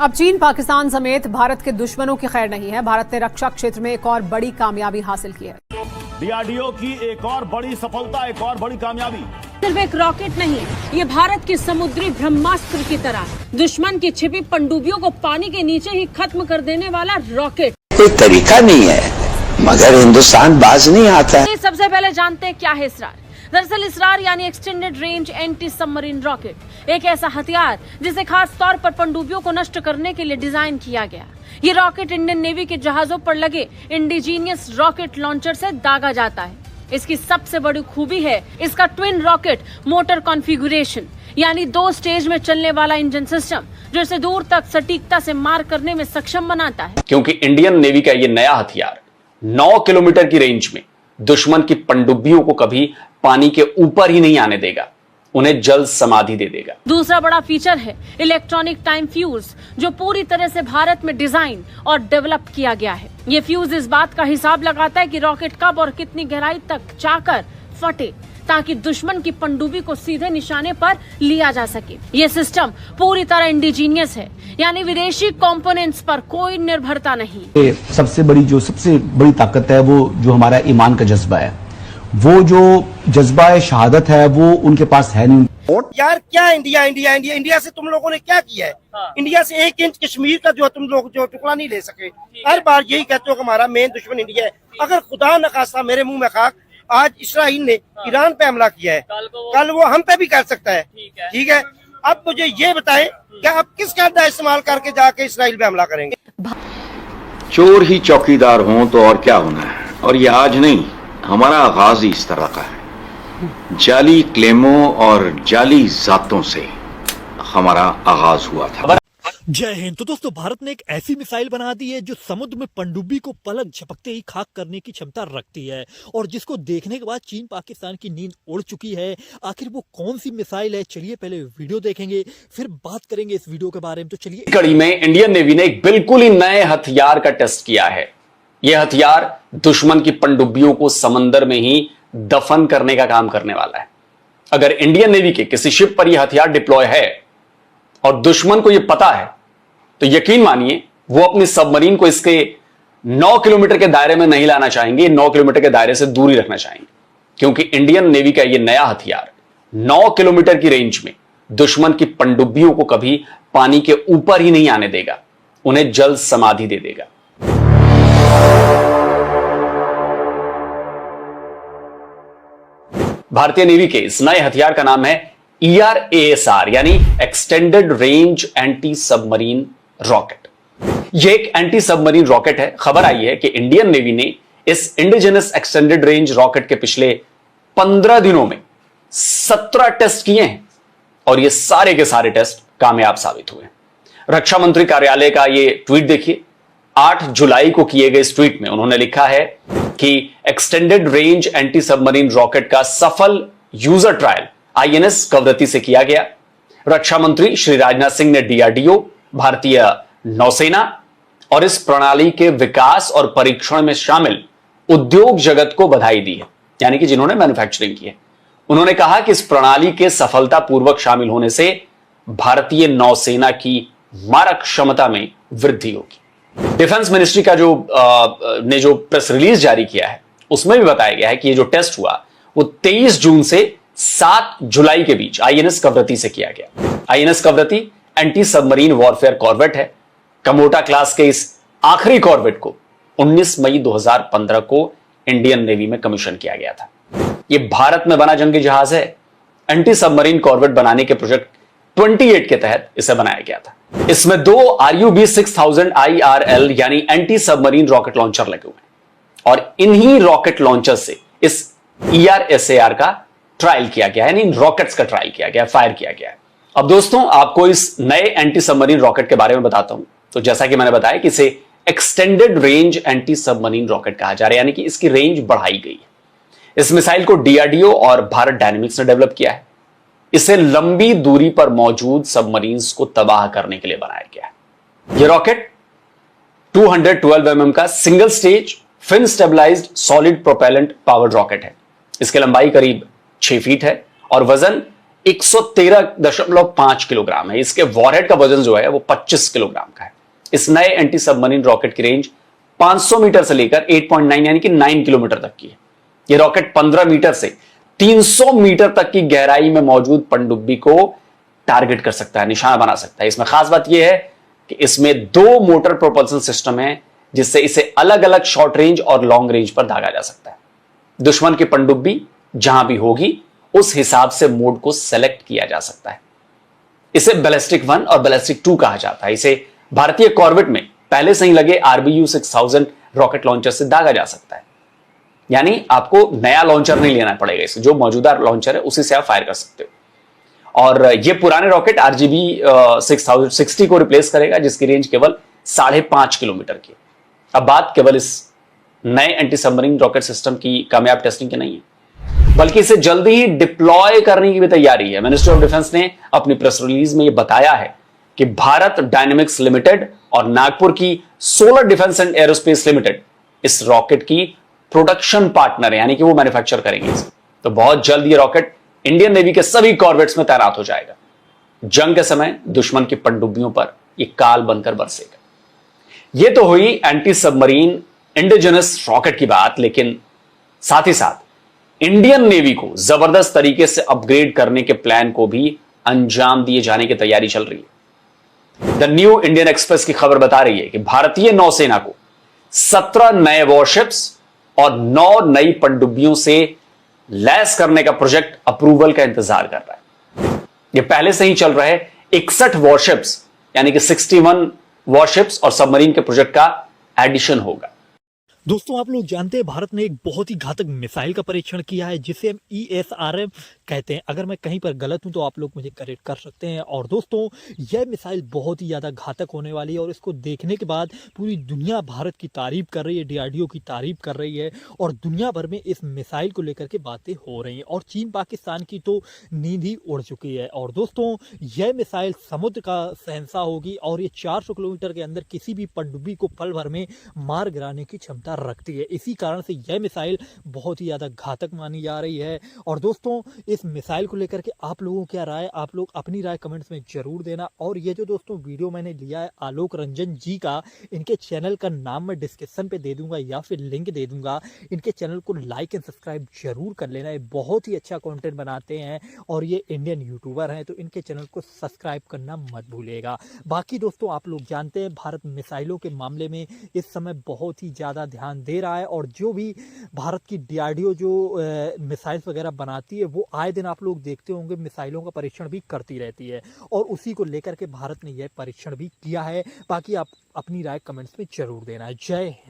अब चीन, पाकिस्तान समेत भारत के दुश्मनों की खैर नहीं है। भारत ने रक्षा क्षेत्र में एक और बड़ी कामयाबी हासिल की है। डीआरडीओ की एक और बड़ी सफलता, एक और बड़ी कामयाबी। सिर्फ एक रॉकेट नहीं, ये भारत के समुद्री ब्रह्मास्त्र की तरह दुश्मन की छिपी पनडुब्बियों को पानी के नीचे ही खत्म कर देने वाला रॉकेट। कोई तरीका नहीं है, मगर हिंदुस्तान बाज नहीं आता है। सबसे पहले जानते हैं क्या है इसरार। दरअसल इसरार यानी extended range anti submarine rocket, एक ऐसा हथियार जिसे खास तौर पर पनडुब्बियों को नष्ट करने के लिए डिजाइन किया गया। ये रॉकेट इंडियन नेवी के जहाजों पर लगे इंडिजीनियस रॉकेट लॉन्चर से दागा जाता है। इसकी सबसे बड़ी खूबी है इसका ट्विन रॉकेट मोटर कॉन्फ़िगरेशन, यानी 2 स्टेज में चलने वाला इंजन सिस्टम, जो इसे दूर तक सटीकता से मार करने में सक्षम बनाता है। क्योंकि इंडियन नेवी का ये नया हथियार 9 किलोमीटर की रेंज में दुश्मन की पनडुब्बियों को कभी पानी के ऊपर ही नहीं आने देगा, उन्हें जल समाधि दे देगा। दूसरा बड़ा फीचर है इलेक्ट्रॉनिक टाइम फ्यूज, जो पूरी तरह से भारत में डिजाइन और डेवलप किया गया है। ये फ्यूज इस बात का हिसाब लगाता है कि रॉकेट कब और कितनी गहराई तक जाकर फटे, ताकि दुश्मन की पनडुब्बी को सीधे निशाने पर लिया जा सके। ये सिस्टम पूरी तरह इंडिजीनियस है, यानी विदेशी कंपोनेंट्स पर कोई निर्भरता नहीं। सबसे बड़ी ताकत है वो जो हमारा ईमान का जज्बा है, वो जो जज्बा है शहादत है, वो उनके पास है नहीं। यार क्या इंडिया से तुम लोगों ने क्या किया है? इंडिया से 1 इंच कश्मीर का जो तुम लोग जो टुकड़ा नहीं ले सके। हर बार यही कहते हो कि हमारा मेन दुश्मन इंडिया है। अगर खुदा न खास्ता मेरे मुंह में खाक, आज इसराइल ने ईरान पे हमला किया है, कल वो हम पे भी कर सकता है। ठीक है, अब मुझे ये बताएं क्या आप किस कायदा इस्तेमाल करके जाके इसराइल पे हमला करेंगे? चोर ही चौकीदार हों तो और क्या होना है। और ये आज नहीं, हमारा आगाज ही इस तरह का है। जाली क्लेमों और जाली जातों से हमारा आगाज हुआ था। जय हिंद। तो दोस्तों, भारत ने एक ऐसी मिसाइल बना दी है जो समुद्र में पनडुब्बी को पलक झपकते ही खाक करने की क्षमता रखती है, और जिसको देखने के बाद चीन पाकिस्तान की नींद उड़ चुकी है। आखिर वो कौन सी मिसाइल है, चलिए पहले वीडियो देखेंगे, फिर बात करेंगे इस वीडियो के बारे में। तो चलिए। कड़ी में इंडियन नेवी ने एक बिल्कुल ही नए हथियार का टेस्ट किया है। यह हथियार दुश्मन की पनडुब्बियों को समंदर में ही दफन करने का काम करने वाला है। अगर इंडियन नेवी के किसी शिप पर यह हथियार डिप्लॉय है और दुश्मन को यह पता है, तो यकीन मानिए वो अपनी सबमरीन को इसके 9 किलोमीटर के दायरे में नहीं लाना चाहेंगे, 9 किलोमीटर के दायरे से दूर ही रखना चाहेंगे। क्योंकि इंडियन नेवी का यह नया हथियार 9 किलोमीटर की रेंज में दुश्मन की पनडुब्बियों को कभी पानी के ऊपर ही नहीं आने देगा, उन्हें जल समाधि दे देगा। भारतीय नेवी के इस नए हथियार का नाम है ERASR, यानी extended range anti submarine rocket. यह एक एंटी सबमरीन रॉकेट है। खबर आई है कि इंडियन नेवी ने इस इंडिजिनस एक्सटेंडेड रेंज रॉकेट के पिछले 15 दिनों में 17 टेस्ट किए हैं, और ये सारे के सारे टेस्ट कामयाब साबित हुए। रक्षा मंत्री कार्यालय का ये ट्वीट देखिए। 8 जुलाई को किए गए इस ट्वीट में उन्होंने लिखा है कि extended range anti submarine rocket का सफल यूजर ट्रायल INS कवरत्ती से किया गया। रक्षा मंत्री श्री राजनाथ सिंह ने DRDO, भारतीय नौसेना और इस प्रणाली के विकास और परीक्षण में शामिल उद्योग जगत को बधाई दी है, यानी कि जिन्होंने मैन्युफैक्चरिंग की है। उन्होंने कहा कि इस प्रणाली के सफलतापूर्वक शामिल होने से भारतीय नौसेना की मारक क्षमता में वृद्धि होगी। डिफेंस मिनिस्ट्री का जो प्रेस रिलीज जारी किया है, उसमें भी बताया गया है कि ये जो टेस्ट हुआ वो 23 जून से 7 जुलाई के बीच INS कवरत्ती से किया गया। INS Kavaratti anti submarine warfare corvette है। कमोटा क्लास के इस आखिरी कॉर्वेट को 19 मई 2015 को इंडियन नेवी में कमीशन किया गया था। यह भारत में बना जंगी जहाज है। एंटी सबमरीन कॉर्वेट बनाने के प्रोजेक्ट 28 के तहत इसे बनाया गया था। इसमें 2 RUB 6000 IRL यानी एंटी सबमरीन रॉकेट लॉन्चर लगे हुए हैं, और इन्हीं रॉकेट लॉन्चर से इस ERASR का ट्रायल किया गया है, यानी इन रॉकेट्स का ट्रायल किया गया, फायर किया गया है। अब दोस्तों, आपको इस नए एंटी सबमरीन रॉकेट के बारे में बताता हूं। तो जैसा कि मैंने बताया कि इसे extended range anti submarine rocket कहा जा रहा है, यानी कि इसकी रेंज बढ़ाई गई है। इस मिसाइल को DRDO और भारत डायनेमिक्स ने डेवलप किया है। इसे लंबी दूरी पर मौजूद सबमरीन्स को तबाह करने के लिए बनाया गया है। यह रॉकेट 212 mm का single stage fin stabilised solid propellant powered rocket है। इसकी लंबाई करीब 6 फीट है और वजन 113.5 किलोग्राम है। इसके वॉरहेड का वजन जो है वो 25 किलोग्राम का है। इस नए एंटी सबमरीन रॉकेट की रेंज 500 मीटर से लेकर 8.9 यानी कि 9 किलोमीटर तक की है। यह रॉकेट 15 मीटर से 300 मीटर तक की गहराई में मौजूद पनडुब्बी को टारगेट कर सकता है, निशाना बना सकता है। इसमें खास बात यह है कि इसमें 2 मोटर प्रोपल्सन सिस्टम है, जिससे इसे अलग अलग शॉर्ट रेंज और लॉन्ग रेंज पर दागा जा सकता है। दुश्मन की पनडुब्बी जहां भी होगी उस हिसाब से मोड को सेलेक्ट किया जा सकता है। इसे बैलिस्टिक 1 और बैलिस्टिक 2 कहा जाता है। इसे भारतीय कॉर्वेट में पहले से ही लगे RBU 6000 रॉकेट लॉन्चर से दागा जा सकता है। यानी आपको नया लॉन्चर नहीं लेना पड़ेगा, इसे जो मौजूदा लॉन्चर है उसी से आप फायर कर सकते हो। और यह पुराने रॉकेट RGB 6060 को रिप्लेस करेगा, जिसकी रेंज केवल 5.5 किलोमीटर की। अब बात केवल इस नए एंटी सबमरीन रॉकेट सिस्टम की कामयाब टेस्टिंग की नहीं है, बल्कि इसे जल्दी ही डिप्लॉय करने की भी तैयारी है। मिनिस्ट्री ऑफ डिफेंस ने अपनी प्रेस रिलीज में यह बताया है कि भारत डायनेमिक्स लिमिटेड और नागपुर की solar defence and aerospace limited इस रॉकेट की प्रोडक्शन पार्टनर है, यानी कि वो मैन्युफैक्चर करेंगे इसे। तो बहुत जल्द ये रॉकेट इंडियन नेवी के सभी कॉर्वेट्स में तैनात हो जाएगा। जंग के समय दुश्मन की पनडुब्बियों पर यह काल बनकर बरसेगा। यह तो हुई एंटी सबमरीन इंडिजिनस रॉकेट की बात, लेकिन साथ ही साथ इंडियन नेवी को जबरदस्त तरीके से अपग्रेड करने के प्लान को भी अंजाम दिए जाने की तैयारी चल रही है। द न्यू इंडियन एक्सप्रेस की खबर बता रही है कि भारतीय नौसेना को 17 नए वॉरशिप्स और 9 नई पनडुब्बियों से लैस करने का प्रोजेक्ट अप्रूवल का इंतजार कर रहा है। यह पहले से ही चल रहे 61 वॉरशिप्स यानी कि 61 वॉरशिप्स और सबमरीन के प्रोजेक्ट का एडिशन होगा। दोस्तों, आप लोग जानते हैं भारत ने एक बहुत ही घातक मिसाइल का परीक्षण किया है, जिसे हम ESRM कहते हैं। अगर मैं कहीं पर गलत हूं तो आप लोग मुझे करेक्ट कर सकते हैं। और दोस्तों, यह मिसाइल बहुत ही ज़्यादा घातक होने वाली है और इसको देखने के बाद पूरी दुनिया भारत की तारीफ कर रही है, DRDO की तारीफ कर रही है और दुनिया भर में इस मिसाइल को लेकर के बातें हो रही हैं। और चीन पाकिस्तान की तो नींद ही उड़ चुकी है। और दोस्तों, यह मिसाइल समुद्र का शहंशाह होगी और ये 400 किलोमीटर के अंदर किसी भी पनडुब्बी को पल भर में मार गिराने की क्षमता रखती है। इसी कारण से यह मिसाइल बहुत ही ज़्यादा घातक मानी जा रही है। और दोस्तों, इस मिसाइल को लेकर के आप लोगों क्या राय, आप लोग अपनी राय कमेंट्स में जरूर देना। और ये जो दोस्तों वीडियो मैंने लिया है आलोक रंजन जी का, इनके चैनल का नाम मैं डिस्क्रिप्शन पे दे दूंगा या फिर लिंक दे दूंगा। इनके चैनल को लाइक एंड सब्सक्राइब जरूर कर लेना। ये बहुत ही अच्छा कंटेंट बनाते हैं और ये इंडियन यूट्यूबर हैं, तो इनके चैनल को सब्सक्राइब करना मत भूलिएगा। बाकी दोस्तों, आप लोग जानते हैं भारत मिसाइलों के मामले में इस समय बहुत ही ज़्यादा ध्यान दे रहा है और जो भी भारत की DRDO जो मिसाइल्स वगैरह बनाती है वो आए दिन आप लोग देखते होंगे मिसाइलों का परीक्षण भी करती रहती है और उसी को लेकर के भारत ने यह परीक्षण भी किया है। बाकी आप अपनी राय कमेंट्स में जरूर देना। जय हिंद।